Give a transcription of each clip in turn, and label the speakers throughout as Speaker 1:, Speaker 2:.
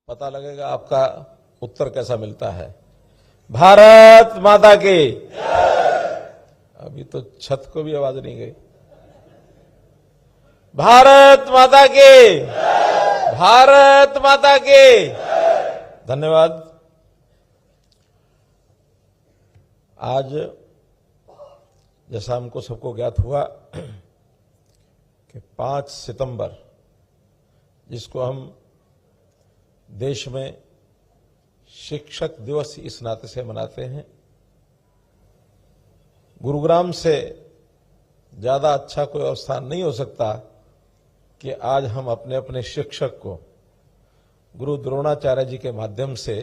Speaker 1: पता लगेगा आपका उत्तर कैसा मिलता है। भारत माता की। अभी तो छत को भी आवाज नहीं गई। भारत माता की। भारत माता की। धन्यवाद। आज जैसा हमको सबको ज्ञात हुआ कि 5 सितंबर, जिसको हम देश में शिक्षक दिवस इस नाते से मनाते हैं, गुरुग्राम से ज्यादा अच्छा कोई और स्थान नहीं हो सकता कि आज हम अपने अपने शिक्षक को गुरु द्रोणाचार्य जी के माध्यम से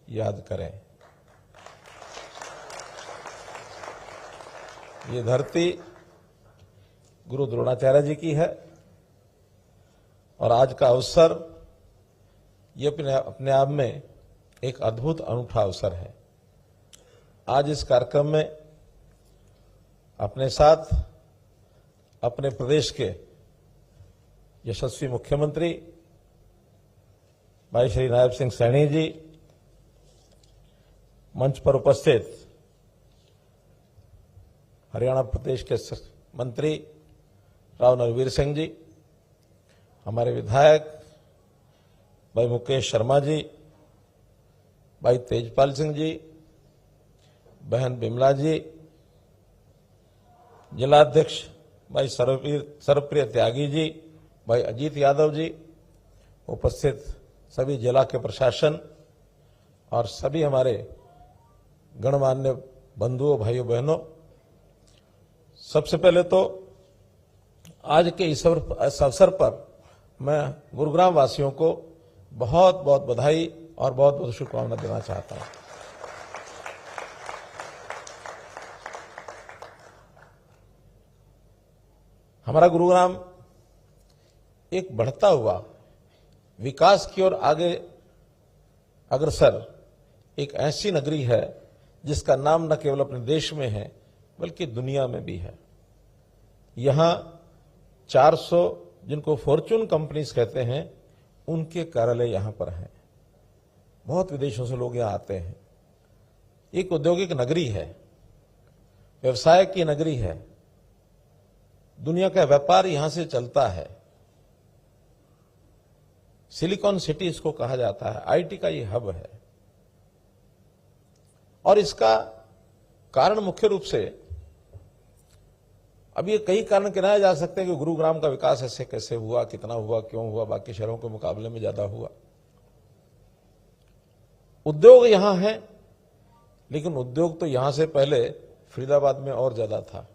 Speaker 1: याद करें। ये धरती गुरु द्रोणाचार्य जी की है और आज का अवसर ये अपने आप में एक अद्भुत अनूठा अवसर है। आज इस कार्यक्रम में अपने साथ अपने प्रदेश के यशस्वी मुख्यमंत्री भाई श्री नायब सिंह सैनी जी, मंच पर उपस्थित हरियाणा प्रदेश के मंत्री राव नरवीर सिंह जी, हमारे विधायक भाई मुकेश शर्मा जी, भाई तेजपाल सिंह जी, बहन बिमला जी, जिलाध्यक्ष भाई सर्वप्रिय त्यागी जी, भाई अजीत यादव जी, उपस्थित सभी जिला के प्रशासन और सभी हमारे गणमान्य बंधुओं, भाइयों, बहनों, सबसे पहले तो आज के इस अवसर पर मैं गुरुग्राम वासियों को बहुत बहुत बधाई और बहुत बहुत शुभकामना देना चाहता हूं। हमारा गुरुग्राम एक बढ़ता हुआ विकास की ओर आगे अग्रसर एक ऐसी नगरी है जिसका नाम न केवल अपने देश में है बल्कि दुनिया में भी है। यहां 400 जिनको फॉर्च्यून कंपनीज कहते हैं, उनके कार्यालय यहां पर हैं। बहुत विदेशों से लोग यहां आते हैं। एक औद्योगिक नगरी है, व्यवसाय की नगरी है। दुनिया का व्यापार यहां से चलता है। सिलिकॉन सिटी इसको कहा जाता है। आईटी का ये हब है और इसका कारण मुख्य रूप से, अब ये कई कारण गिनाए जा सकते हैं कि गुरुग्राम का विकास ऐसे कैसे हुआ, कितना हुआ, क्यों हुआ, बाकी शहरों के मुकाबले में ज्यादा हुआ। उद्योग यहां है, लेकिन उद्योग तो यहां से पहले फरीदाबाद में और ज्यादा था।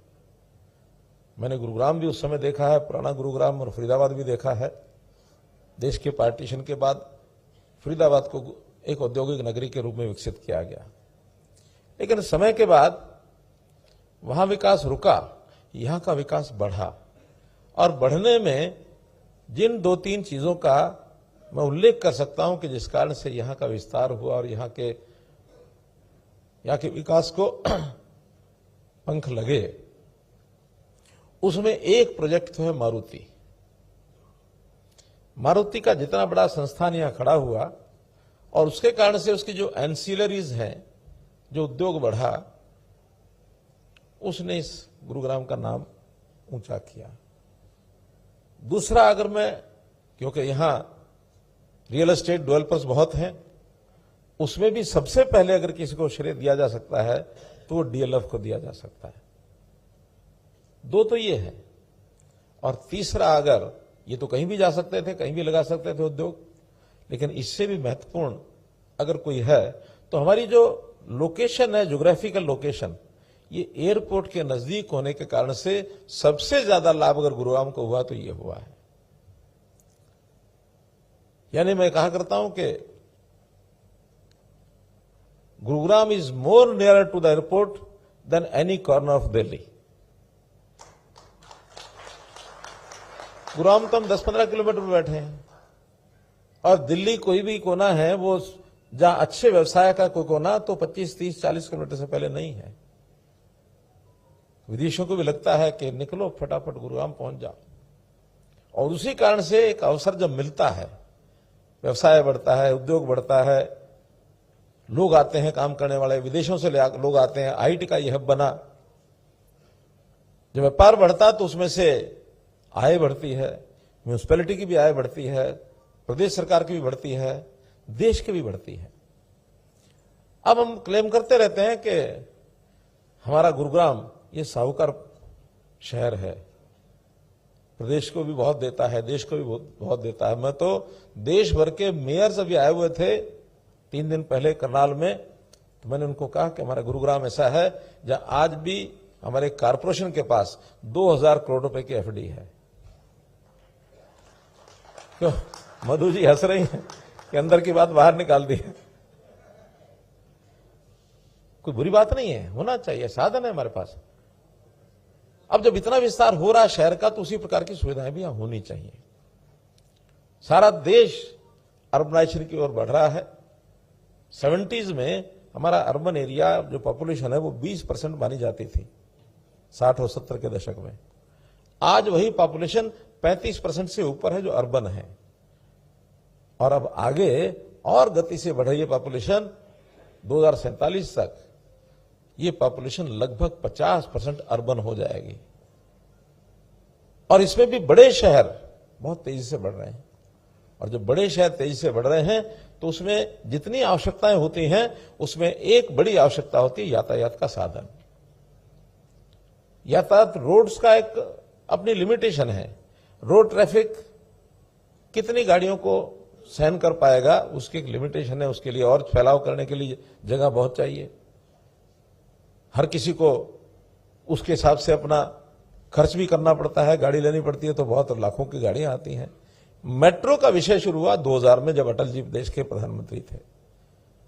Speaker 1: मैंने गुरुग्राम भी उस समय देखा है, पुराना गुरुग्राम, और फरीदाबाद भी देखा है। देश के पार्टीशन के बाद फरीदाबाद को एक औद्योगिक नगरी के रूप में विकसित किया गया, लेकिन समय के बाद वहां विकास रुका, यहां का विकास बढ़ा। और बढ़ने में जिन 2-3 चीजों का मैं उल्लेख कर सकता हूं कि जिस कारण से यहां का विस्तार हुआ और यहां के विकास को पंख लगे, उसमें एक प्रोजेक्ट तो है मारुति। मारुति का जितना बड़ा संस्थान यहां खड़ा हुआ और उसके कारण से उसकी जो एंसिलरीज हैं, जो उद्योग बढ़ा, उसने इस गुरुग्राम का नाम ऊंचा किया। दूसरा, अगर मैं, क्योंकि यहां रियल एस्टेट डेवलपर्स बहुत हैं, उसमें भी सबसे पहले अगर किसी को श्रेय दिया जा सकता है तो वो डीएलएफ को दिया जा सकता है। 2 तो ये है। और तीसरा, अगर ये तो कहीं भी जा सकते थे, कहीं भी लगा सकते थे उद्योग, लेकिन इससे भी महत्वपूर्ण अगर कोई है तो हमारी जो लोकेशन है, ज्योग्राफिकल लोकेशन, ये एयरपोर्ट के नजदीक होने के कारण से सबसे ज्यादा लाभ अगर गुरुग्राम को हुआ तो ये हुआ है। यानी मैं कहा करता हूं कि Gurugram is more near to the airport than any corner of Delhi. Gurugram तो हम 10-15 किलोमीटर पर बैठे हैं और दिल्ली कोई भी कोना है, वो जहां अच्छे व्यवसाय का कोई कोना, तो 25-30-40 किलोमीटर से पहले नहीं है। विदेशियों को भी लगता है कि निकलो फटाफट गुरुग्राम पहुंच जाओ। और उसी कारण से एक अवसर जब मिलता है व्यवसाय बढ़ता है, उद्योग बढ़ता है, लोग आते हैं काम करने वाले, विदेशों से लोग आते हैं, आईटी का यह हब बना। जब व्यापार बढ़ता तो उसमें से आय बढ़ती है, म्यूनिसिपैलिटी की भी आय बढ़ती है, प्रदेश सरकार की भी बढ़ती है, देश की भी बढ़ती है। अब हम क्लेम करते रहते हैं कि हमारा गुरुग्राम ये साहूकार शहर है, प्रदेश को भी बहुत देता है, देश को भी बहुत देता है। मैं तो देश भर के मेयर्स अभी आए हुए थे 3 दिन पहले करनाल में, तो मैंने उनको कहा कि हमारा गुरुग्राम ऐसा है जहां आज भी हमारे कारपोरेशन के पास 2000 करोड़ रुपए की एफडी है। क्यों मधु जी हंस रही हैं कि अंदर की बात बाहर निकाल दी है? कोई बुरी बात नहीं है, होना चाहिए, साधन है हमारे पास। अब जब इतना विस्तार हो रहा है शहर का, तो उसी प्रकार की सुविधाएं भी यहां होनी चाहिए। सारा देश अर्बनाइजेशन की ओर बढ़ रहा है। 70s में हमारा अर्बन एरिया जो पॉपुलेशन है वो 20% मानी जाती थी 60 और 70 के दशक में। आज वही पॉपुलेशन 35% से ऊपर है जो अर्बन है, और अब आगे और गति से बढ़ रही है पॉपुलेशन। 2047 तक ये पॉपुलेशन लगभग 50% अर्बन हो जाएगी, और इसमें भी बड़े शहर बहुत तेजी से बढ़ रहे हैं। और जब बड़े शहर तेजी से बढ़ रहे हैं तो उसमें जितनी आवश्यकताएं होती हैं उसमें एक बड़ी आवश्यकता होती है यातायात का साधन। यातायात रोड्स का एक अपनी लिमिटेशन है। रोड ट्रैफिक कितनी गाड़ियों को सहन कर पाएगा, उसकी एक लिमिटेशन है। उसके लिए और फैलाव करने के लिए जगह बहुत चाहिए। हर किसी को उसके हिसाब से अपना खर्च भी करना पड़ता है, गाड़ी लेनी पड़ती है, तो बहुत लाखों की गाड़ियां आती हैं। मेट्रो का विषय शुरू हुआ 2000 में, जब अटल जी देश के प्रधानमंत्री थे।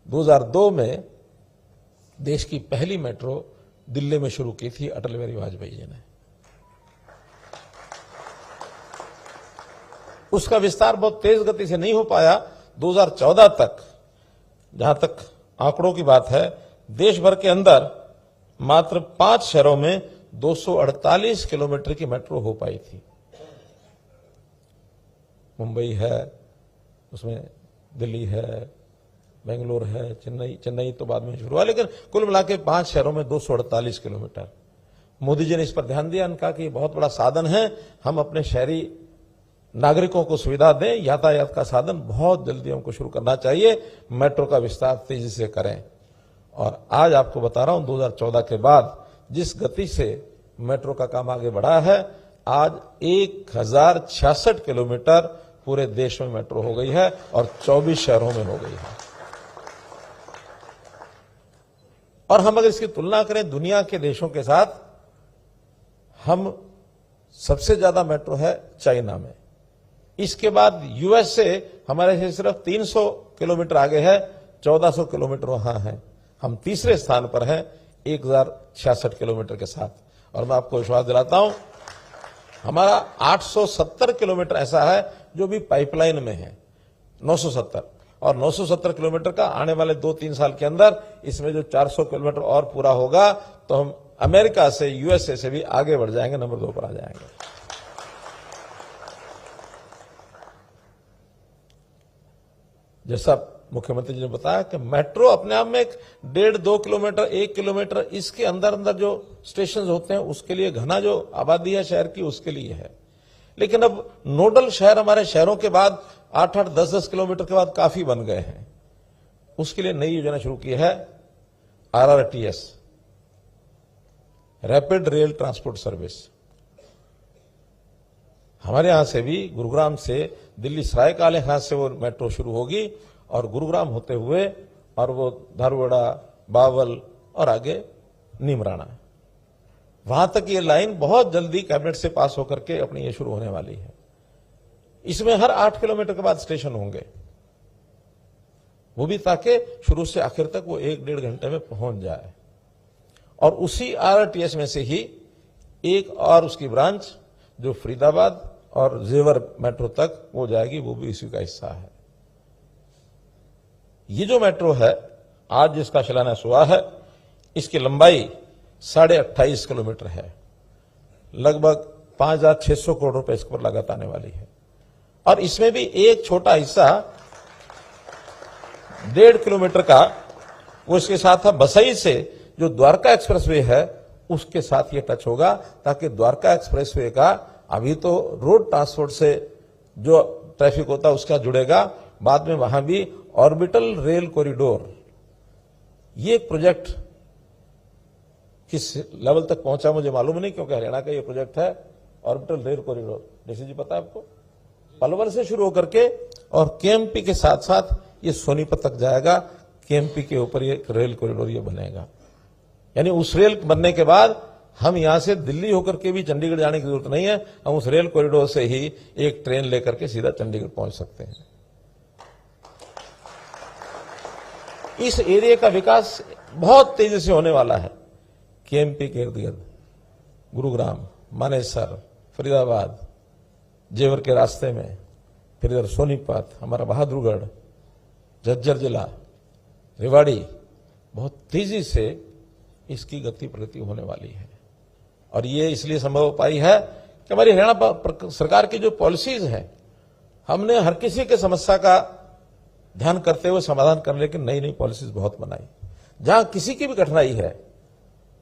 Speaker 1: 2002 में देश की पहली मेट्रो दिल्ली में शुरू की थी अटल बिहारी वाजपेयी जी ने। उसका विस्तार बहुत तेज गति से नहीं हो पाया। 2014 तक, जहां तक आंकड़ों की बात है, देश भर के अंदर मात्र 5 शहरों में 248 किलोमीटर की मेट्रो हो पाई थी। मुंबई है, उसमें दिल्ली है, बेंगलोर है, चेन्नई तो बाद में शुरू हुआ, लेकिन कुल मिला के 5 शहरों में 248 किलोमीटर। मोदी जी ने इस पर ध्यान दिया, उनका कि बहुत बड़ा साधन है, हम अपने शहरी नागरिकों को सुविधा दें। यातायात का साधन बहुत जल्दी हमको शुरू करना चाहिए, मेट्रो का विस्तार तेजी से करें। और आज आपको बता रहा हूं 2014 के बाद जिस गति से मेट्रो का काम आगे बढ़ा है, आज 1066 किलोमीटर पूरे देश में मेट्रो हो गई है और 24 शहरों में हो गई है। और हम अगर इसकी तुलना करें दुनिया के देशों के साथ, हम सबसे ज्यादा मेट्रो है चाइना में। इसके बाद यूएस से हमारे से सिर्फ 300 किलोमीटर आगे है, 1400 किलोमीटर वहां है। हम तीसरे स्थान पर हैं 1066 किलोमीटर के साथ। और मैं आपको विश्वास दिलाता हूं, हमारा 870 किलोमीटर ऐसा है जो भी पाइपलाइन में है, 970, और 970 किलोमीटर का आने वाले 2-3 साल के अंदर इसमें जो 400 किलोमीटर और पूरा होगा तो हम अमेरिका से, यूएसए से भी आगे बढ़ जाएंगे, नंबर 2 पर आ जाएंगे। जैसा मुख्यमंत्री जी ने बताया कि मेट्रो अपने आप में एक 1.5-2 किलोमीटर, 1 किलोमीटर इसके अंदर अंदर जो स्टेशन होते हैं उसके लिए, घना जो आबादी है शहर की उसके लिए है। लेकिन अब नोडल शहर हमारे शहरों के बाद 8-8, 10-10 किलोमीटर के बाद काफी बन गए हैं। उसके लिए नई योजना शुरू की है, RRTS, rapid rail transport service. हमारे यहां से भी, गुरुग्राम से दिल्ली सरायकाले खास से वो मेट्रो शुरू होगी और गुरुग्राम होते हुए और वो धारवाड़ा, बावल और आगे नीमराना, वहां तक ये लाइन बहुत जल्दी कैबिनेट से पास होकर के अपनी ये शुरू होने वाली है। इसमें हर 8 किलोमीटर के बाद स्टेशन होंगे, वो भी ताकि शुरू से आखिर तक वो 1-1.5 घंटे में पहुंच जाए। और उसी RRTS में से ही एक और उसकी ब्रांच जो फरीदाबाद और जेवर मेट्रो तक वो जाएगी, वो भी इसी का हिस्सा है। ये जो मेट्रो है आज जिसका शिलान्यास हुआ है, इसकी लंबाई 28.5 किलोमीटर है, लगभग 5,600 करोड़ रुपए इस पर लागत आने वाली है। और इसमें भी एक छोटा हिस्सा 1.5 किलोमीटर का, वो इसके साथ है बसई से जो द्वारका एक्सप्रेसवे है उसके साथ ये टच होगा, ताकि द्वारका एक्सप्रेसवे का अभी तो रोड ट्रांसपोर्ट से जो ट्रैफिक होता है उसका जुड़ेगा, बाद में वहां भी ऑर्बिटल रेल कॉरिडोर, ये प्रोजेक्ट किस लेवल तक पहुंचा मुझे मालूम नहीं, क्योंकि हरियाणा का ये प्रोजेक्ट है ऑर्बिटल रेल कॉरिडोर। डीसी जी पता है आपको, पलवल से शुरू होकर के और केएमपी के साथ साथ ये सोनीपत तक जाएगा। केएमपी के ऊपर ये रेल कॉरिडोर ये बनेगा, यानी उस रेल बनने के बाद हम यहां से दिल्ली होकर के भी चंडीगढ़ जाने की जरूरत नहीं है, हम उस रेल कॉरिडोर से ही एक ट्रेन लेकर के सीधा चंडीगढ़ पहुंच सकते हैं। इस एरिया का विकास बहुत तेजी से होने वाला है। केएमपी के इर्द गिर्द गुरुग्राम, मानेसर, फरीदाबाद, जेवर के रास्ते में, फिर इधर सोनीपत, हमारा बहादुरगढ़, झज्जर जिला, रेवाड़ी, बहुत तेजी से इसकी गति प्रगति होने वाली है। और ये इसलिए संभव हो पाई है कि हमारी हरियाणा सरकार की जो पॉलिसीज हैं, हमने हर किसी के समस्या का ध्यान करते हुए समाधान करने की नई नई पॉलिसीज बहुत बनाई। जहां किसी की भी कठिनाई है,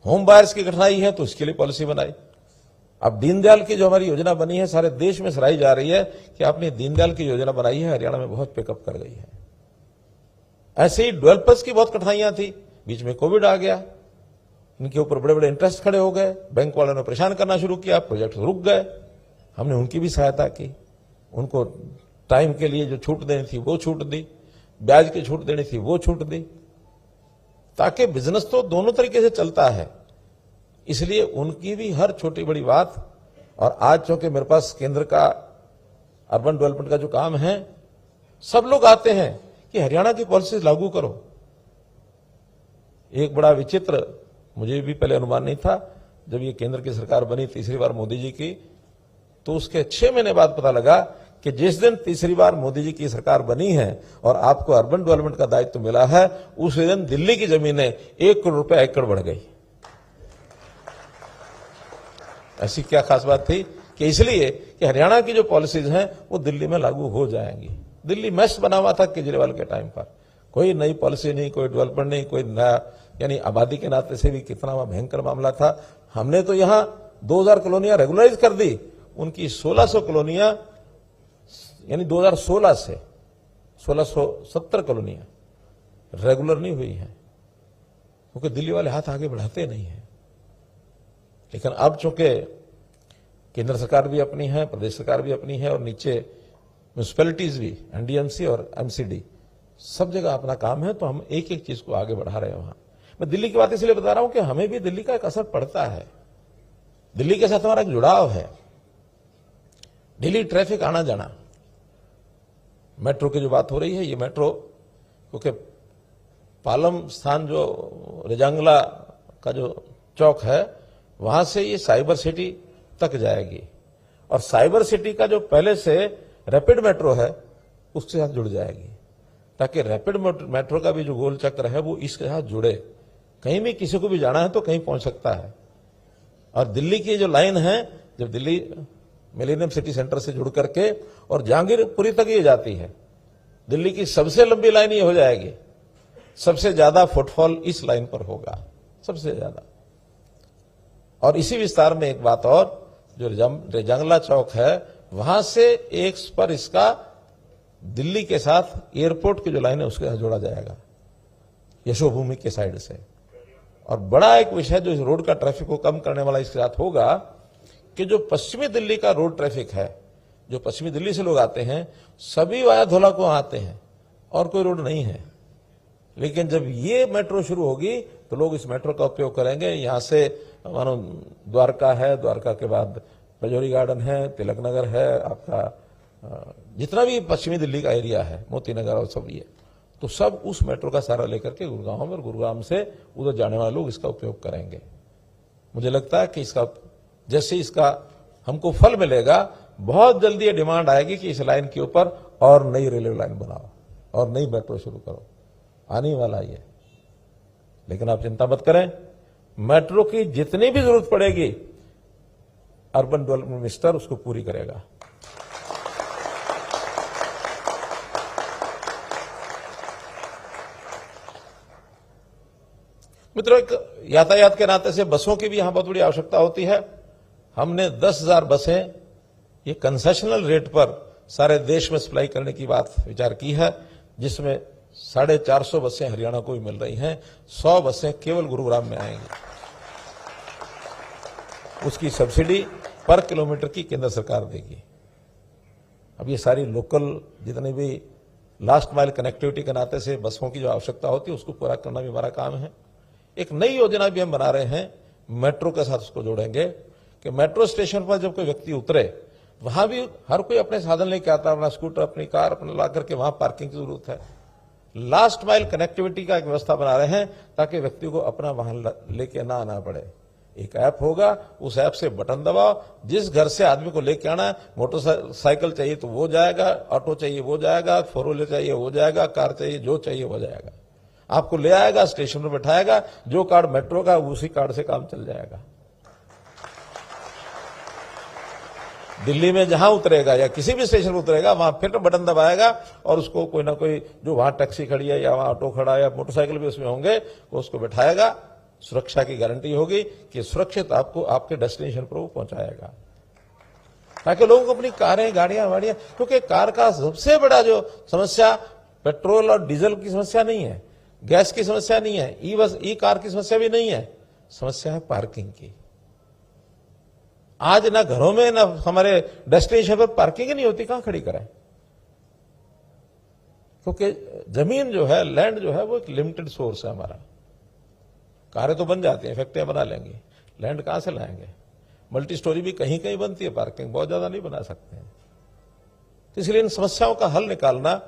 Speaker 1: होम बायर्स की कठिनाई है, तो इसके लिए पॉलिसी बनाई। अब दीनदयाल की जो हमारी योजना बनी है, सारे देश में सराही जा रही है कि आपने दीनदयाल की योजना बनाई है, हरियाणा में बहुत पिकअप कर गई है। ऐसे ही डेवलपर्स की बहुत कठिनाइयां थी, बीच में कोविड आ गया, इनके ऊपर बड़े बड़े इंटरेस्ट खड़े हो गए, बैंक वालों ने परेशान करना शुरू किया, प्रोजेक्ट रुक गए। हमने उनकी भी सहायता की, उनको टाइम के लिए जो छूट देनी थी वो छूट दी, ब्याज की छूट देनी थी वो छूट दी, ताकि बिजनेस तो दोनों तरीके से चलता है। इसलिए उनकी भी हर छोटी बड़ी बात, और आज चूंकि मेरे पास केंद्र का अर्बन डेवलपमेंट का जो काम है, सब लोग आते हैं कि हरियाणा की पॉलिसीज लागू करो। एक बड़ा विचित्र, मुझे भी पहले अनुमान नहीं था, जब ये केंद्र की सरकार बनी तीसरी बार मोदी जी की, तो उसके 6 महीने बाद पता लगा कि जिस दिन तीसरी बार मोदी जी की सरकार बनी है और आपको अर्बन डेवलपमेंट का दायित्व मिला है, उस दिन दिल्ली की जमीनें 1 करोड़ रुपए एकड़ बढ़ गई। ऐसी क्या खास बात थी कि इसलिए कि हरियाणा की जो पॉलिसीज हैं वो दिल्ली में लागू हो जाएंगी। दिल्ली मेस बना हुआ था केजरीवाल के टाइम पर, कोई नई पॉलिसी नहीं, कोई डेवलपमेंट नहीं, कोई नया, यानी आबादी के नाते से भी कितना भयंकर मामला था। हमने तो यहां 2000 कॉलोनियां रेगुलराइज कर दी, उनकी 1600 कॉलोनियां, यानी 2016 से 1670 कॉलोनियां रेगुलर नहीं हुई हैं, क्योंकि दिल्ली वाले हाथ आगे बढ़ाते नहीं हैं। लेकिन अब चूंकि केंद्र सरकार भी अपनी है, प्रदेश सरकार भी अपनी है, और नीचे म्यूनिसिपैलिटीज भी, एनडीएमसी और एमसीडी, सब जगह अपना काम है, तो हम एक एक चीज को आगे बढ़ा रहे हैं। वहां मैं दिल्ली की बात इसलिए बता रहा हूं कि हमें भी दिल्ली का एक असर पड़ता है, दिल्ली के साथ हमारा एक जुड़ाव है। दिल्ली ट्रैफिक आना जाना, मेट्रो की जो बात हो रही है, ये मेट्रो, क्योंकि पालम स्थान जो रेजांगला का जो चौक है, वहां से ये साइबर सिटी तक जाएगी, और साइबर सिटी का जो पहले से रैपिड मेट्रो है उसके साथ जुड़ जाएगी, ताकि रैपिड मेट्रो का भी जो गोल चक्र है वो इसके साथ जुड़े। कहीं भी किसी को भी जाना है तो कहीं पहुंच सकता है। और दिल्ली की जो लाइन है, जब दिल्ली मिलेनियम सिटी सेंटर से जुड़ करके और जहांगीरपुरी तक ये जाती है, दिल्ली की सबसे लंबी लाइन ये हो जाएगी। सबसे ज्यादा फुटफॉल इस लाइन पर होगा, सबसे ज्यादा। और इसी विस्तार में एक बात और, जो रेजांगला चौक है, वहां से एक पर इसका दिल्ली के साथ एयरपोर्ट की जो लाइन है उसके साथ जोड़ा जाएगा, यशोभूमि के साइड से। और बड़ा एक विषय जो इस रोड का ट्रैफिक को कम करने वाला इसके साथ होगा कि जो पश्चिमी दिल्ली का रोड ट्रैफिक है, जो पश्चिमी दिल्ली से लोग आते हैं, सभी वाया धौला को आते हैं और कोई रोड नहीं है। लेकिन जब ये मेट्रो शुरू होगी तो लोग इस मेट्रो का उपयोग करेंगे। यहां से मानो द्वारका है, द्वारका के बाद पजौरी गार्डन है, तिलक नगर है, आपका जितना भी पश्चिमी दिल्ली का एरिया है, मोती नगर और सब, ये तो सब उस मेट्रो का सहारा लेकर के गुड़गांव में, और गुड़गांव से उधर जाने वाले लोग इसका उपयोग करेंगे। मुझे लगता है कि इसका जैसे इसका हमको फल मिलेगा, बहुत जल्दी ये डिमांड आएगी कि इस लाइन के ऊपर और नई रेलवे लाइन बनाओ और नई मेट्रो शुरू करो। आने वाला ये, लेकिन आप चिंता मत करें, मेट्रो की जितनी भी जरूरत पड़ेगी अर्बन डेवलपमेंट मिनिस्टर उसको पूरी करेगा। मित्रों, एक यातायात के नाते से बसों की भी यहां बहुत बड़ी आवश्यकता होती है। हमने 10,000 बसें ये कंसेशनल रेट पर सारे देश में सप्लाई करने की बात विचार की है, जिसमें 450 बसें हरियाणा को भी मिल रही हैं, 100 बसें केवल गुरुग्राम में आएंगी। उसकी सब्सिडी पर किलोमीटर की केंद्र सरकार देगी। अब ये सारी लोकल जितने भी लास्ट माइल कनेक्टिविटी के नाते से बसों की जो आवश्यकता होती है उसको पूरा करना भी हमारा काम है। एक नई योजना भी हम बना रहे हैं, मेट्रो के साथ उसको जोड़ेंगे कि मेट्रो स्टेशन पर जब कोई व्यक्ति उतरे, वहां भी हर कोई अपने साधन लेके आता है, अपना स्कूटर, अपनी कार अपना ला करके वहां पार्किंग की जरूरत है। लास्ट माइल कनेक्टिविटी का एक व्यवस्था बना रहे हैं ताकि व्यक्ति को अपना वाहन लेके ना आना पड़े। एक ऐप होगा, उस ऐप से बटन दबाओ, जिस घर से आदमी को लेके आना है, मोटरसाइकिल चाहिए तो वो जाएगा, ऑटो चाहिए वो जाएगा, 4 व्हीलर चाहिए वो जाएगा, कार चाहिए जो चाहिए वो जाएगा, आपको ले आएगा, स्टेशन पर बैठाएगा। जो कार्ड मेट्रो का उसी कार्ड से काम चल जाएगा। दिल्ली में जहां उतरेगा या किसी भी स्टेशन पर उतरेगा वहां फिर बटन दबाएगा और उसको कोई ना कोई जो वहां टैक्सी खड़ी है या वहां ऑटो खड़ा है या मोटरसाइकिल भी उसमें होंगे, वो उसको बैठाएगा। सुरक्षा की गारंटी होगी कि सुरक्षित आपको आपके डेस्टिनेशन पर वो पहुंचाएगा, ताकि लोगों को अपनी कारें, गाड़ियां वाड़ियां, क्योंकि कार का सबसे बड़ा जो समस्या पेट्रोल और डीजल की समस्या नहीं है, गैस की समस्या नहीं है, ई कार की समस्या भी नहीं है, समस्या है पार्किंग की। आज ना घरों में ना हमारे डेस्टिनेशन पर पार्किंग ही नहीं होती, कहां खड़ी कराएं? क्योंकि जमीन जो है, लैंड जो है, वो एक लिमिटेड सोर्स है हमारा। कारें तो बन जाती हैं, फैक्ट्रियां बना लेंगे, लैंड कहां से लाएंगे? मल्टी स्टोरी भी कहीं कहीं बनती है, पार्किंग बहुत ज्यादा नहीं बना सकते हैं। तो इसलिए इन समस्याओं का हल निकालना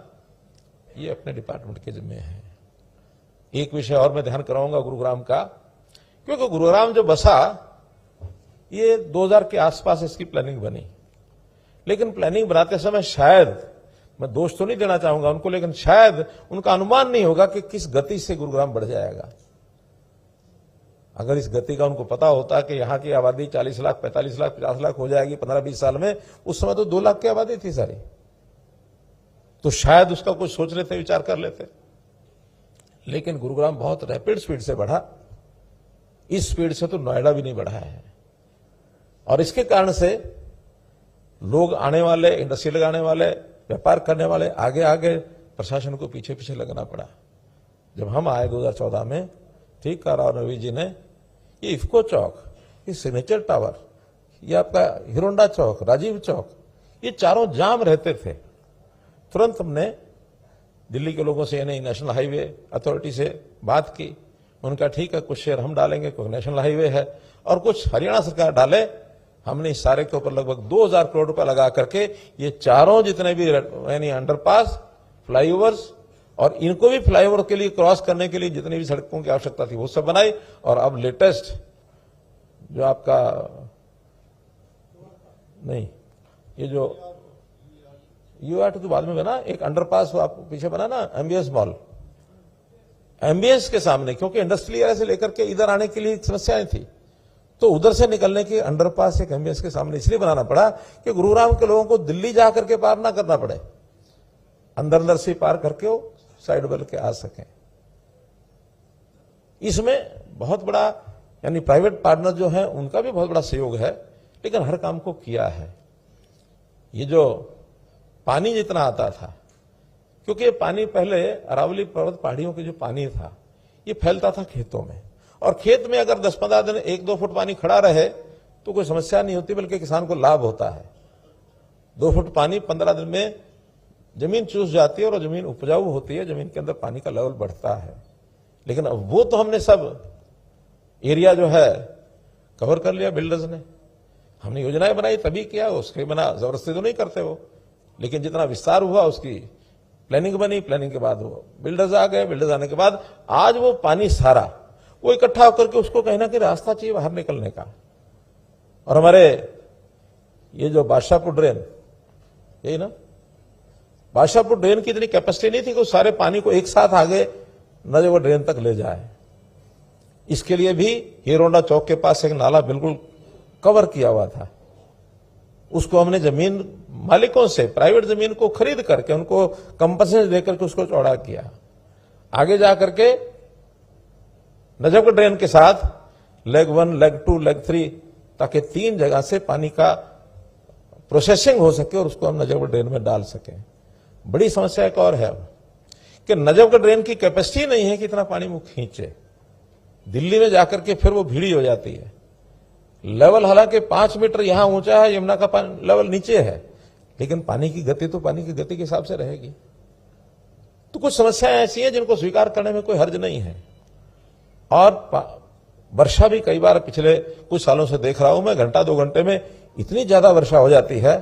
Speaker 1: ये अपने डिपार्टमेंट के जिम्मे है। एक विषय और मैं ध्यान कराऊंगा गुरुग्राम का, क्योंकि गुरुग्राम जो बसा ये 2000 के आसपास इसकी प्लानिंग बनी, लेकिन प्लानिंग बनाते समय शायद, मैं दोष तो नहीं देना चाहूंगा उनको, लेकिन शायद उनका अनुमान नहीं होगा कि किस गति से गुरुग्राम बढ़ जाएगा। अगर इस गति का उनको पता होता कि यहां की आबादी 40 लाख, 45 लाख, 50 लाख हो जाएगी 15-20 साल में, उस समय तो 2 लाख की आबादी थी सारी, तो शायद उसका कुछ सोच लेते, विचार कर लेते। लेकिन गुरुग्राम बहुत रैपिड स्पीड से बढ़ा, इस स्पीड से तो नोएडा भी नहीं बढ़ा है। और इसके कारण से लोग आने वाले, इंडस्ट्री लगाने वाले, व्यापार करने वाले आगे आगे, प्रशासन को पीछे पीछे लगना पड़ा। जब हम आए 2014 में, ठीक कहा राव नवीन जी ने, ये इफ्को चौक, ये सिग्नेचर टावर, ये आपका हिरोंडा चौक, राजीव चौक, ये चारों जाम रहते थे। तुरंत हमने दिल्ली के लोगों से, यानी नेशनल हाईवे अथॉरिटी से बात की। उनका ठीक है, कुछ शेयर हम डालेंगे, कुछ नेशनल हाईवे है और कुछ हरियाणा सरकार डाले। हमने इस सारे के ऊपर लगभग 2000 करोड़ रुपए लगा करके ये चारों जितने भी यानी अंडरपास, फ्लाईओवर्स, और इनको भी फ्लाईओवर के लिए क्रॉस करने के लिए जितनी भी सड़कों की आवश्यकता थी वो सब बनाई। और अब लेटेस्ट जो आपका नहीं, ये जो U8 तो बाद में बना, एक अंडरपास आपको पीछे बना ना, एमबीएस मॉल, एमबीएस के सामने, क्योंकि इंडस्ट्रियल एरिया से लेकर के इधर आने के लिए समस्याएं थी, तो उधर से निकलने की अंडरपास एक एमबीएस के सामने इसलिए बनाना पड़ा कि गुरुग्राम के लोगों को दिल्ली जाकर के पार ना करना पड़े, अंदर अंदर से पार करके वो साइड बल के आ सकें। इसमें बहुत बड़ा, यानी प्राइवेट पार्टनर जो है उनका भी बहुत बड़ा सहयोग है, लेकिन हर काम को किया है। ये जो पानी जितना आता था, क्योंकि ये पानी पहले अरावली पर्वत पहाड़ियों के जो पानी था ये फैलता था खेतों में, और खेत में अगर 10-15 दिन 1-2 फुट पानी खड़ा रहे तो कोई समस्या नहीं होती, बल्कि किसान को लाभ होता है। 2 फुट पानी 15 दिन में जमीन चूस जाती है और जमीन उपजाऊ होती है, जमीन के अंदर पानी का लेवल बढ़ता है। लेकिन अब वो तो हमने सब एरिया जो है कवर कर लिया, बिल्डर्स ने, हमने योजनाएं बनाई तभी किया, उसके बिना जबरदस्ती तो नहीं करते वो, लेकिन जितना विस्तार हुआ उसकी प्लानिंग बनी, प्लानिंग के बाद वो बिल्डर्स आ गए, बिल्डर्स आने के बाद आज वो पानी सारा वो इकट्ठा होकर के उसको कहीं ना कहीं रास्ता चाहिए बाहर निकलने का। और हमारे ये जो बादशाहपुर ड्रेन, यही ना, बादशाहपुर ड्रेन की इतनी कैपेसिटी नहीं थी कि उस सारे पानी को एक साथ आगे न जो वो ड्रेन तक ले जाए। इसके लिए भी हिरोंडा चौक के पास एक नाला बिल्कुल कवर किया हुआ था, उसको हमने जमीन मालिकों से, प्राइवेट जमीन को खरीद करके उनको कंपनसेशन देकर के उसको चौड़ा किया। आगे जाकर के नजफगढ़ ड्रेन के साथ लेग 1, लेग 2, लेग 3, ताकि 3 जगह से पानी का प्रोसेसिंग हो सके और उसको हम नजफगढ़ ड्रेन में डाल सकें। बड़ी समस्या एक और है कि नजफगढ़ ड्रेन की कैपेसिटी नहीं है कि इतना पानी वो खींचे। दिल्ली में जाकर के फिर वो भीड़ी हो जाती है। लेवल हालांकि 5 मीटर यहां ऊंचा है, यमुना का पानी लेवल नीचे है, लेकिन पानी की गति तो पानी की गति के हिसाब से रहेगी। तो कुछ समस्याएं ऐसी हैं जिनको स्वीकार करने में कोई हर्ज नहीं है। और वर्षा भी कई बार पिछले कुछ सालों से देख रहा हूं मैं, घंटा 2 घंटे में इतनी ज्यादा वर्षा हो जाती है।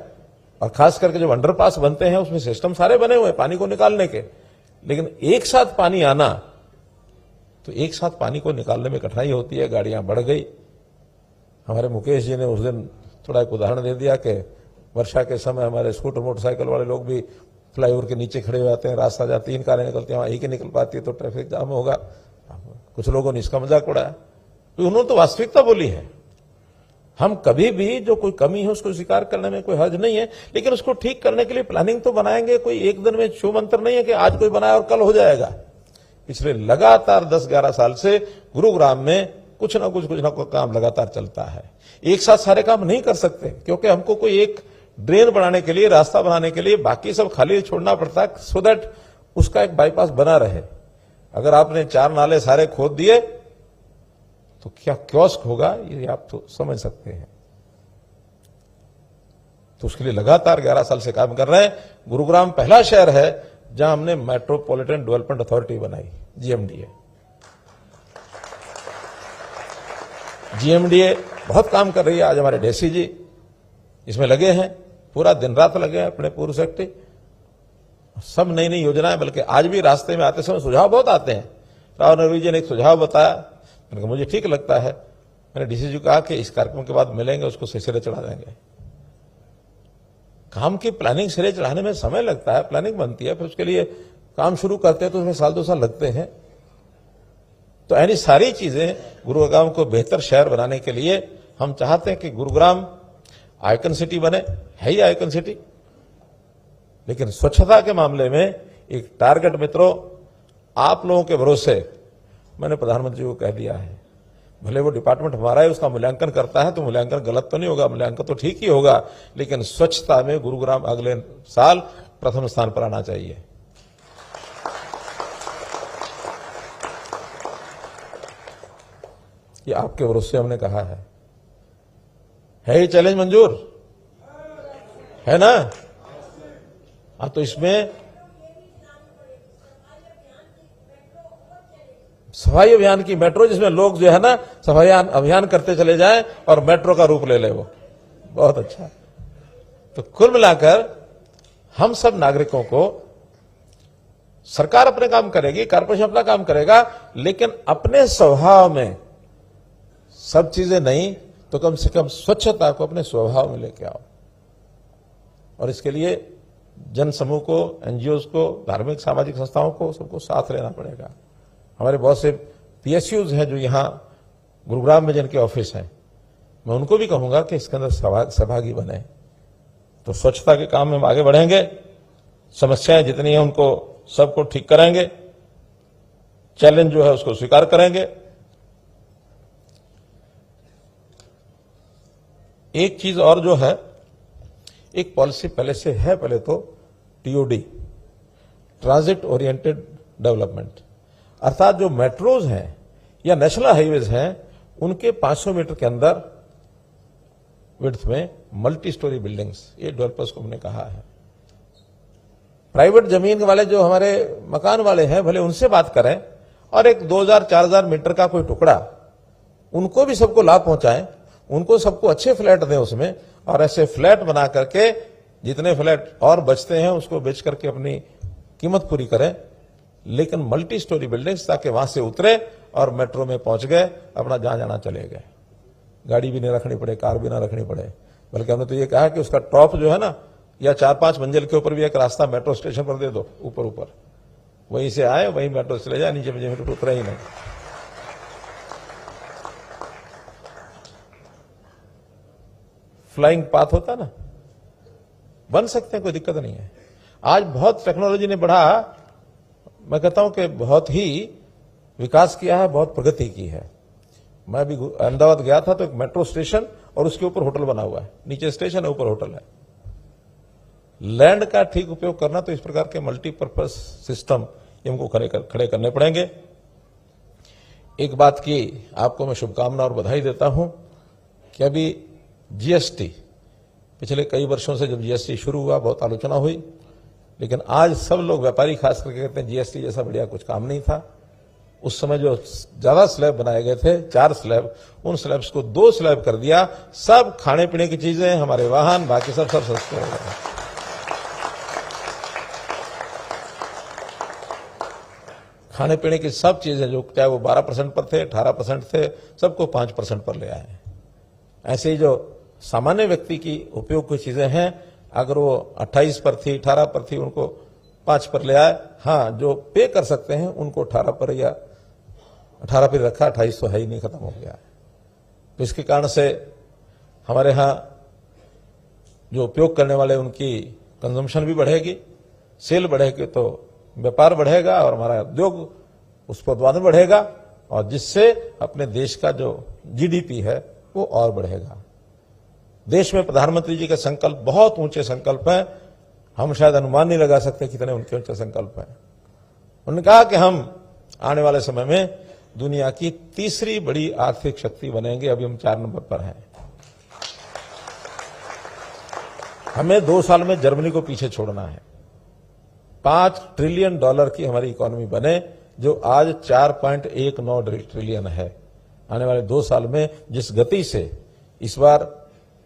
Speaker 1: और खास करके जब अंडरपास बनते हैं उसमें सिस्टम सारे बने हुए हैं पानी को निकालने के, लेकिन एक साथ पानी आना, तो एक साथ पानी को निकालने में कठिनाई होती है। गाड़ियां बढ़ गई। हमारे मुकेश जी ने उस दिन थोड़ा एक उदाहरण दे दिया कि वर्षा के समय हमारे स्कूटर मोटरसाइकिल वाले लोग भी फ्लाईओवर के नीचे खड़े हो जाते हैं। रास्ता जहाँ 3 कारें निकलती हैं वहां एक ही निकल पाती है, तो ट्रैफिक जाम होगा। कुछ लोगों ने इसका मजाक उड़ाया। तो उन्होंने तो वास्तविकता बोली है। हम कभी भी जो कोई कमी है उसको स्वीकार करने में कोई हर्ज नहीं है, लेकिन उसको ठीक करने के लिए प्लानिंग तो बनाएंगे। कोई एक दिन में छू मंत्र नहीं है कि आज कोई बनाया और कल हो जाएगा। पिछले लगातार 10-11 साल से गुरुग्राम में कुछ ना कुछ काम लगातार चलता है। एक साथ सारे काम नहीं कर सकते, क्योंकि हमको कोई एक ड्रेन बनाने के लिए, रास्ता बनाने के लिए बाकी सब खाली छोड़ना पड़ता है, सो दैट उसका एक बाईपास बना रहे। अगर आपने 4 नाले सारे खोद दिए तो क्या कियोस्क होगा, ये आप तो समझ सकते हैं। तो उसके लिए लगातार 11 साल से काम कर रहे हैं। गुरुग्राम पहला शहर है जहां हमने मेट्रोपॉलिटन डेवलपमेंट अथॉरिटी बनाई, जीएमडीए। जीएमडीए बहुत काम कर रही है। आज हमारे डीसी जी इसमें लगे हैं, पूरा दिन रात लगे हैं अपने पूर्व सेक्रेटरी। सब नई नई योजनाएं, बल्कि आज भी रास्ते में आते समय सुझाव बहुत आते हैं। राव नरवी जी ने एक सुझाव बताया, मैंने कहा मुझे ठीक लगता है। मैंने डीसी जी को कहा कि इस कार्यक्रम के बाद मिलेंगे, उसको सिरे चढ़ा देंगे। काम की प्लानिंग सिरे चढ़ाने में समय लगता है, प्लानिंग बनती है, फिर उसके लिए काम शुरू करते हैं तो उसमें 1-2 साल लगते हैं। तो ऐसी सारी चीजें गुरुग्राम को बेहतर शहर बनाने के लिए हम चाहते हैं कि गुरुग्राम आइकन सिटी बने, है ही आइकन सिटी, लेकिन स्वच्छता के मामले में एक टारगेट मित्रों आप लोगों के भरोसे मैंने प्रधानमंत्री को कह दिया है। भले वो डिपार्टमेंट हमारा है, उसका मूल्यांकन करता है, तो मूल्यांकन गलत तो नहीं होगा, मूल्यांकन तो ठीक ही होगा, लेकिन स्वच्छता में गुरुग्राम अगले साल प्रथम स्थान पर आना चाहिए। ये आपके भरोसे हमने कहा है ये चैलेंज मंजूर है ना? हाँ, तो इसमें सफाई अभियान की मेट्रो, जिसमें लोग जो है ना सफाई अभियान करते चले जाएं और मेट्रो का रूप ले ले, वो बहुत अच्छा। तो कुल मिलाकर हम सब नागरिकों को, सरकार अपने काम करेगी, कारपोरेशन अपना काम करेगा, लेकिन अपने स्वभाव में सब चीजें नहीं तो कम से कम स्वच्छता को अपने स्वभाव में लेके आओ। और इसके लिए जन समूह को, एनजीओ को, धार्मिक सामाजिक संस्थाओं को, सबको साथ लेना पड़ेगा। हमारे बहुत से पीएसयूज हैं जो यहां गुरुग्राम में जिनके ऑफिस हैं, मैं उनको भी कहूंगा कि इसके अंदर सहभागी बने। तो स्वच्छता के काम में हम आगे बढ़ेंगे, समस्याएं जितनी हैं उनको सबको ठीक करेंगे, चैलेंज जो है उसको स्वीकार करेंगे। एक चीज और जो है, एक पॉलिसी पहले से है, पहले तो टीओडी, ट्रांजिट ओरिएंटेड डेवलपमेंट, अर्थात जो मेट्रोज हैं या नेशनल हाईवेज हैं उनके 500 मीटर के अंदर विड्थ में मल्टी स्टोरी बिल्डिंग्स, ये डेवलपर्स को हमने कहा है। प्राइवेट जमीन वाले जो हमारे मकान वाले हैं, भले उनसे बात करें और एक 2000-4000 मीटर का कोई टुकड़ा, उनको भी सबको लाभ पहुंचाएं, उनको सबको अच्छे फ्लैट दें उसमें, और ऐसे फ्लैट बना करके जितने फ्लैट और बचते हैं उसको बेच करके अपनी कीमत पूरी करें। लेकिन मल्टी स्टोरी बिल्डिंग्स, ताकि वहां से उतरे और मेट्रो में पहुंच गए, अपना जहां जाना चले गए, गाड़ी भी नहीं रखनी पड़े, कार भी ना रखनी पड़े। बल्कि हमने तो ये कहा कि उसका टॉप जो है ना, या 4-5 मंजिल के ऊपर भी एक रास्ता मेट्रो स्टेशन पर दे दो, ऊपर वहीं से आए वहीं मेट्रो चले जाए, नीचे में उतरे ही नहीं। फ्लाइंग पाथ होता ना, बन सकते हैं, कोई दिक्कत नहीं है। आज बहुत टेक्नोलॉजी ने बढ़ा, मैं कहता हूं कि बहुत ही विकास किया है, बहुत प्रगति की है। मैं भी अहमदाबाद गया था तो एक मेट्रो स्टेशन और उसके ऊपर होटल बना हुआ है, नीचे स्टेशन है, ऊपर होटल है। लैंड का ठीक उपयोग करना, तो इस प्रकार के मल्टीपर्पज सिस्टम हमको खड़े करने पड़ेंगे। एक बात की आपको मैं शुभकामना और बधाई देता हूं कि अभी जीएसटी, पिछले कई वर्षों से जब जीएसटी शुरू हुआ बहुत आलोचना हुई, लेकिन आज सब लोग, व्यापारी खास करके कहते हैं जीएसटी जैसा बढ़िया कुछ काम नहीं था। उस समय जो ज्यादा स्लैब बनाए गए थे, 4 स्लैब, उन स्लैब्स को 2 स्लैब कर दिया। सब खाने पीने की चीजें, हमारे वाहन, बाकी सब सस्ते हो गए। खाने पीने की सब चीजें जो चाहे वो 12% पर थे, 18% थे, सबको 5% पर ले आए। ऐसे ही जो सामान्य व्यक्ति की उपयोग की चीजें हैं, अगर वो 28 पर थी, 18 पर थी, उनको 5 पर ले आए। हाँ, जो पे कर सकते हैं उनको 18 पर या 18 पर रखा, 28 तो है ही नहीं, खत्म हो गया है। तो इसके कारण से हमारे यहाँ जो उपयोग करने वाले उनकी कंजम्पशन भी बढ़ेगी, सेल बढ़ेगी तो व्यापार बढ़ेगा और हमारा उद्योग, उस पर उत्पादन बढ़ेगा और जिससे अपने देश का जो जीडीपी है वो और बढ़ेगा। देश में प्रधानमंत्री जी के संकल्प बहुत ऊंचे संकल्प हैं, हम शायद अनुमान नहीं लगा सकते कितने उनके ऊंचे संकल्प हैं। उन्होंने कहा कि हम आने वाले समय में दुनिया की तीसरी बड़ी आर्थिक शक्ति बनेंगे। अभी हम 4 नंबर पर हैं। हमें 2 साल में जर्मनी को पीछे छोड़ना है। $5 ट्रिलियन की हमारी इकोनॉमी बने, जो आज 4.19 ट्रिलियन है। आने वाले 2 साल में जिस गति से, इस बार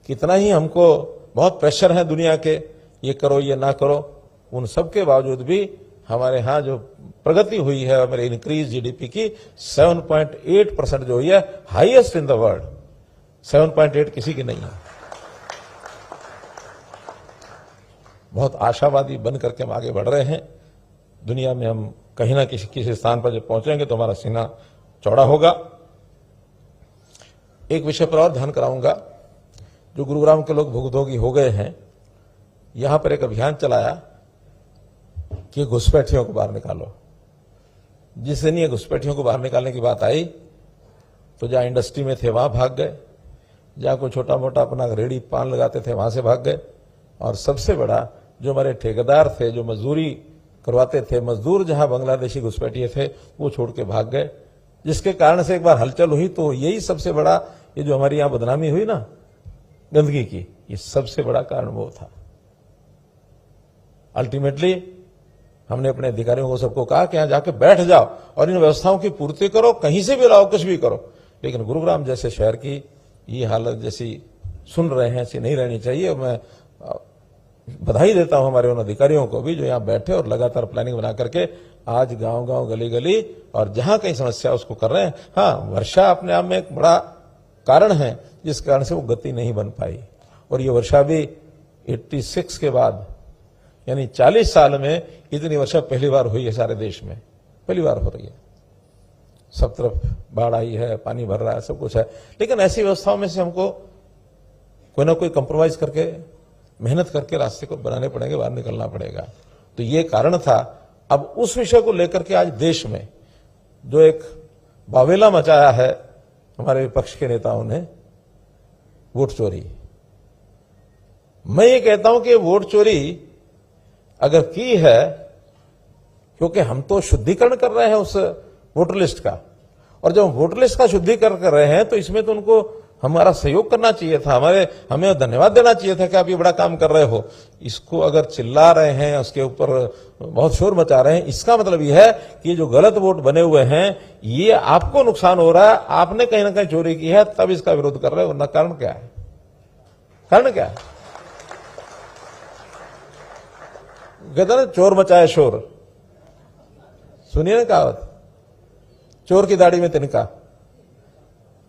Speaker 1: कितना ही हमको बहुत प्रेशर है दुनिया के, ये करो ये ना करो, उन सब के बावजूद भी हमारे यहाँ जो प्रगति हुई है, हमारे इंक्रीज जीडीपी की 7.8% जो हुई है, हाईएस्ट इन द वर्ल्ड। 7.8 किसी की नहीं है। बहुत आशावादी बन करके हम आगे बढ़ रहे हैं। दुनिया में हम कहीं ना किसी स्थान पर जब पहुंचेंगे तो हमारा सीना चौड़ा होगा। एक विषय पर और ध्यान कराऊंगा, जो गुरुग्राम के लोग भुगतभोगी हो गए हैं, यहां पर एक अभियान चलाया कि घुसपैठियों को बाहर निकालो। जिस दिन ये घुसपैठियों को बाहर निकालने की बात आई तो जहां इंडस्ट्री में थे वहां भाग गए, जहां कोई छोटा मोटा अपना रेडी पान लगाते थे वहां से भाग गए, और सबसे बड़ा जो हमारे ठेकेदार थे, जो मजदूरी करवाते थे, मजदूर जहां बांग्लादेशी घुसपैठिए थे, वो छोड़ के भाग गए। जिसके कारण से एक बार हलचल हुई। तो यही सबसे बड़ा, ये जो हमारी यहां बदनामी हुई ना गंदगी की, ये सबसे बड़ा कारण वो था। अल्टीमेटली हमने अपने अधिकारियों को सबको कहा कि यहां जाके बैठ जाओ और इन व्यवस्थाओं की पूर्ति करो, कहीं से भी लाओ, कुछ भी करो। लेकिन गुरुग्राम जैसे शहर की ये हालत जैसी सुन रहे हैं, ऐसी नहीं रहनी चाहिए। मैं बधाई देता हूं हमारे उन अधिकारियों को भी जो यहां बैठे और लगातार प्लानिंग बना करके आज गांव गांव, गली गली और जहां कहीं समस्या उसको कर रहे हैं। हाँ, वर्षा अपने आप में एक बड़ा कारण है जिस कारण से वो गति नहीं बन पाई, और ये वर्षा भी 86 के बाद, यानी 40 साल में इतनी वर्षा पहली बार हुई है सारे देश में, पहली बार हो रही है। सब तरफ बाढ़ आई है, पानी भर रहा है, सब कुछ है। लेकिन ऐसी व्यवस्थाओं में से हमको कोई ना कोई कंप्रोमाइज करके, मेहनत करके रास्ते को बनाने पड़ेंगे, बाहर निकलना पड़ेगा। तो ये कारण था। अब उस विषय को लेकर के आज देश में जो एक बावेला मचाया है हमारे विपक्ष के नेताओं ने, वोट चोरी। मैं ये कहता हूं कि वोट चोरी अगर की है, क्योंकि हम तो शुद्धिकरण कर रहे हैं उस वोटर लिस्ट का, और जब वोटर लिस्ट का शुद्धिकरण कर रहे हैं तो इसमें तो उनको हमारा सहयोग करना चाहिए था, हमें धन्यवाद देना चाहिए था कि आप ये बड़ा काम कर रहे हो। इसको अगर चिल्ला रहे हैं, उसके ऊपर बहुत शोर मचा रहे हैं, इसका मतलब यह है कि जो गलत वोट बने हुए हैं ये आपको नुकसान हो रहा है, आपने कहीं ना कहीं चोरी की है, तब इसका विरोध कर रहे हो। वरना कारण क्या है? कारण क्या है? कहते ना, चोर मचाए शोर। सुनिए ना कहावत, चोर की दाढ़ी में तिनका,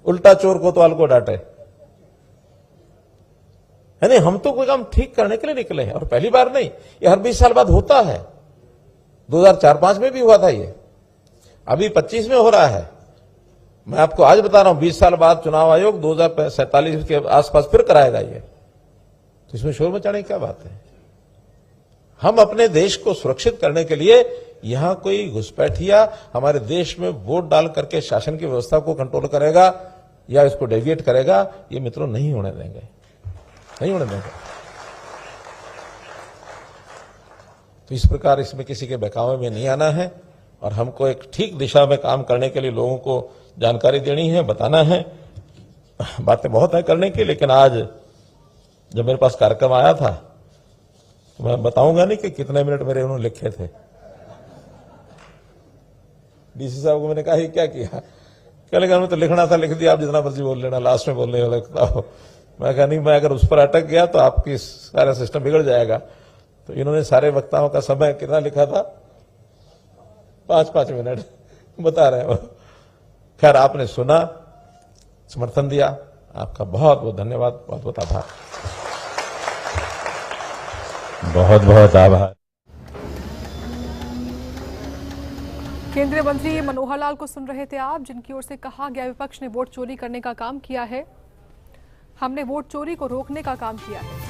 Speaker 1: उल्टा चोर कोतवाल को डांटे। यानी हम तो कोई काम ठीक करने के लिए निकले हैं, और पहली बार नहीं, ये हर 20 साल बाद होता है। 2004-5 में भी हुआ था ये, अभी 25 में हो रहा है। मैं आपको आज बता रहा हूं, 20 साल बाद चुनाव आयोग 2047 के आसपास फिर कराएगा ये। तो इसमें शोर मचाने की क्या बात है? हम अपने देश को सुरक्षित करने के लिए यहां कोई घुसपैठिया हमारे देश में वोट डाल करके शासन की व्यवस्था को कंट्रोल करेगा या इसको डेविएट करेगा, ये मित्रों नहीं होने देंगे, नहीं होने देंगे। तो इस प्रकार इसमें किसी के बहकावे में नहीं आना है और हमको एक ठीक दिशा में काम करने के लिए लोगों को जानकारी देनी है, बताना है। बातें बहुत है करने की, लेकिन आज जब मेरे पास कार्यक्रम आया था तो मैं बताऊंगा नहीं कि कितने मिनट मेरे उन्होंने लिखे थे। डीसी साहब को मैंने कहा ये क्या किया, क्या लगा मैं तो लिखना था, लिख दिया, आप जितना मर्जी बोल लेना, लास्ट में बोलने लगता हो। मैं कहा नहीं, मैं अगर उस पर अटक गया तो आपकी सारा सिस्टम बिगड़ जाएगा। तो इन्होंने सारे वक्ताओं का समय कितना लिखा था, 5-5 मिनट बता रहे हो। खैर आपने सुना, समर्थन दिया, आपका बहुत बहुत धन्यवाद, बहुत बहुत आभार।
Speaker 2: बहुत बहुत आभार।
Speaker 3: केंद्रीय मंत्री मनोहर लाल को सुन रहे थे आप, जिनकी ओर से कहा गया विपक्ष ने वोट चोरी करने का काम किया है, हमने वोट चोरी को रोकने का काम किया है।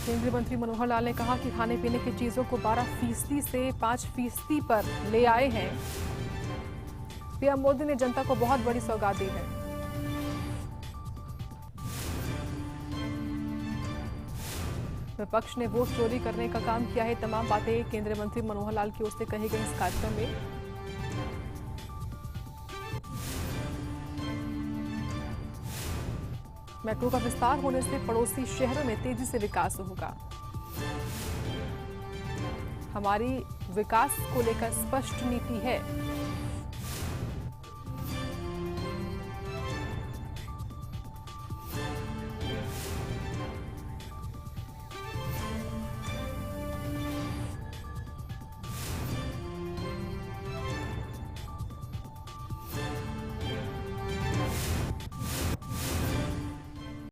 Speaker 3: केंद्रीय मंत्री मनोहर लाल ने कहा कि खाने पीने की चीजों को 12% से 5% पर ले आए हैं। पीएम मोदी ने जनता को बहुत बड़ी सौगात दी है। विपक्ष ने वोट चोरी करने का काम किया है, तमाम बातें केंद्रीय मंत्री मनोहर लाल की ओर से कही गई इस कार्यक्रम में। मेट्रो का विस्तार होने से पड़ोसी शहरों में तेजी से विकास होगा। हमारी विकास को लेकर स्पष्ट नीति है।